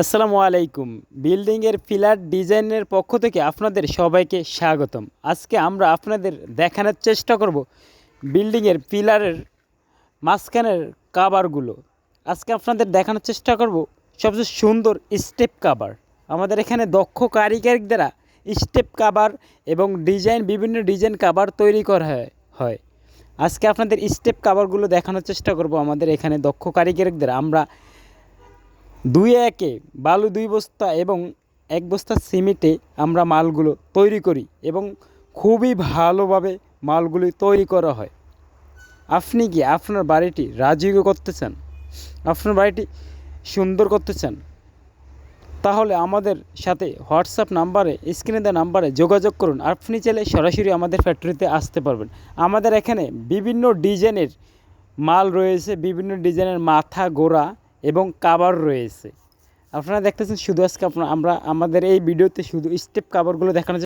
আসসালামু আলাইকুম। বিল্ডিংয়ের পিলার ডিজাইনের পক্ষ থেকে আপনাদের সবাইকে স্বাগতম। আজকে আমরা আপনাদের দেখানোর চেষ্টা করব বিল্ডিংয়ের পিলারের মাঝখানের কাভারগুলো। আজকে আপনাদের দেখানোর চেষ্টা করব সবচেয়ে সুন্দর স্টেপ কাভার। আমাদের এখানে দক্ষ কারিগর দ্বারা স্টেপ কাভার এবং বিভিন্ন ডিজাইন কাভার তৈরি করা হয়। আজকে আপনাদের স্টেপ কাভারগুলো দেখানোর চেষ্টা করব আমাদের এখানে দক্ষ কারিগর দ্বারা। আমরা 2 বালু 2 বস্তা এবং 1 বস্তা সিমেন্টে আমরা মালগুলো তৈরি করি এবং খুবই ভালোভাবে মালগুলি তৈরি করা হয়। আপনি কি আপনার বাড়িটি রাজকীয় করতে চান, আপনার বাড়িটি সুন্দর করতে চান, তাহলে আমাদের সাথে হোয়াটসঅ্যাপ নাম্বারে, স্ক্রিনে দেওয়া নাম্বারে যোগাযোগ করুন। আপনি চাইলে সরাসরি আমাদের ফ্যাক্টরিতে আসতে পারবেন। আমাদের এখানে বিভিন্ন ডিজাইনের মাল রয়েছে, বিভিন্ন ডিজাইনের মাথা, গোড়া এবং কাভার রয়েছে। আপনারা দেখতেছেন শুধু আজকে আমরা আমাদের এই ভিডিওতে শুধু স্টেপ কাভারগুলো দেখানো